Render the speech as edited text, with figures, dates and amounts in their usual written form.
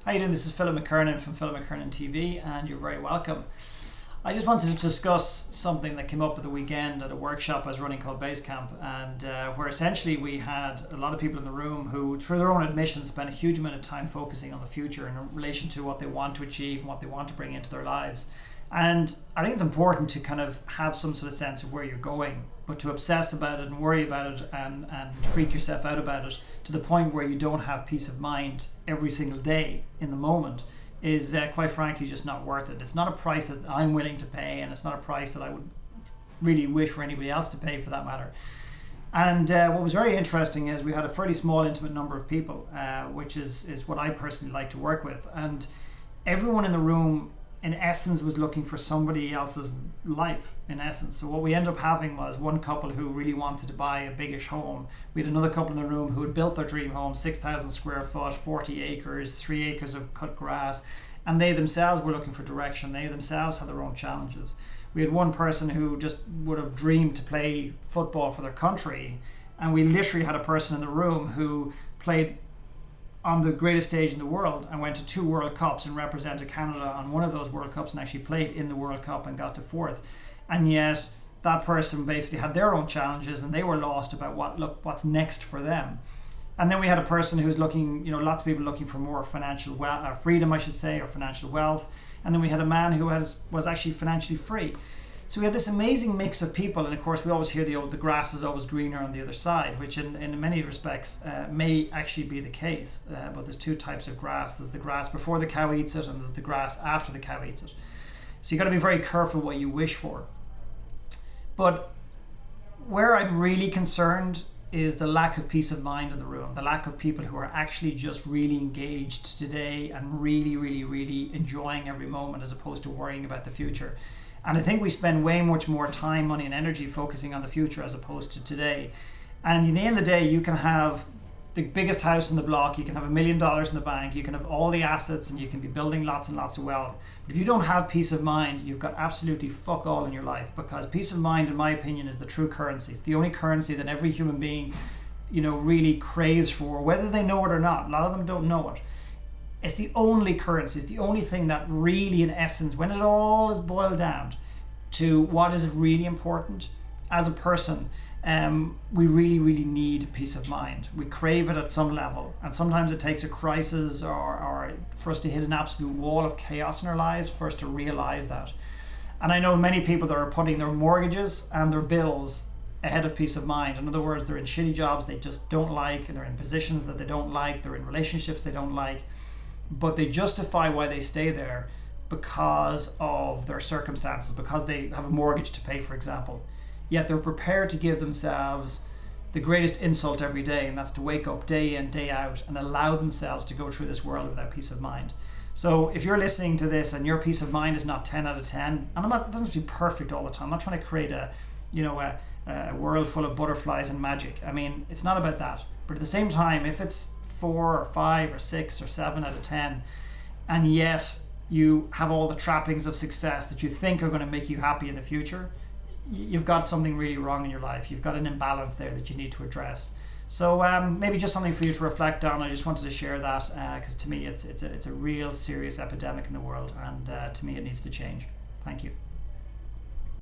How you doing? This is Philip McKernan from Philip McKernan TV, and you're very welcome. I just wanted to discuss something that came up at the weekend at a workshop I was running called Basecamp, and where essentially we had a lot of people in the room who, through their own admission, spent a huge amount of time focusing on the future in relation to what they want to achieve and what they want to bring into their lives. And I think it's important to kind of have some sort of sense of where you're going, but to obsess about it and worry about it and freak yourself out about it to the point where you don't have peace of mind every single day in the moment is quite frankly just not worth it. It's not a price that I'm willing to pay, and it's not a price that I would really wish for anybody else to pay for that matter. And what was very interesting is we had a fairly small intimate number of people, which is what I personally like to work with, and everyone in the room in essence was looking for somebody else's life in essence. So what we ended up having was one couple who really wanted to buy a biggish home. We had another couple in the room who had built their dream home, 6,000 square foot, 40 acres, 3 acres of cut grass, and they themselves were looking for direction. They themselves had their own challenges. We had one person who just would have dreamed to play football for their country, and we literally had a person in the room who played on the greatest stage in the world and went to 2 World Cups and represented Canada on one of those World Cups and actually played in the World Cup and got to 4th. And yet that person basically had their own challenges and they were lost about what's next for them. And then we had a person who's looking, lots of people looking for more financial freedom, I should say, or financial wealth. And then we had a man who was actually financially free. So we had this amazing mix of people, and of course we always hear the grass is always greener on the other side, which in many respects may actually be the case. But there's 2 types of grass. There's the grass before the cow eats it, and there's the grass after the cow eats it. So you got to be very careful what you wish for. But where I'm really concerned is the lack of peace of mind in the room, the lack of people who are actually just really engaged today and really, really, really enjoying every moment as opposed to worrying about the future. And I think we spend way much more time, money, and energy focusing on the future as opposed to today. And in the end of the day, you can have the biggest house in the block, you can have $1 million in the bank, you can have all the assets, and you can be building lots and lots of wealth. But if you don't have peace of mind, you've got absolutely fuck all in your life, because peace of mind, in my opinion, is the true currency. It's the only currency that every human being, really craves for, whether they know it or not. A lot of them don't know it. It's the only currency, it's the only thing that really, in essence, when it all is boiled down to what is really important as a person, we really, really need peace of mind. We crave it at some level, and sometimes it takes a crisis or for us to hit an absolute wall of chaos in our lives for us to realize that. And I know many people that are putting their mortgages and their bills ahead of peace of mind. In other words, they're in shitty jobs they just don't like, and they're in positions that they don't like, they're in relationships they don't like, but they justify why they stay there because of their circumstances, because they have a mortgage to pay, for example. Yet they're prepared to give themselves the greatest insult every day, and that's to wake up day in, day out and allow themselves to go through this world without peace of mind. So if you're listening to this and your peace of mind is not 10 out of 10, and it doesn't have to be perfect all the time. I'm not trying to create a world full of butterflies and magic. I mean, it's not about that. But at the same time, if it's 4 or 5 or 6 or 7 out of 10, and yet you have all the trappings of success that you think are going to make you happy in the future, you've got something really wrong in your life. You've got an imbalance there that you need to address. So maybe just something for you to reflect on. I just wanted to share that because to me it's a real serious epidemic in the world, and to me it needs to change. Thank you.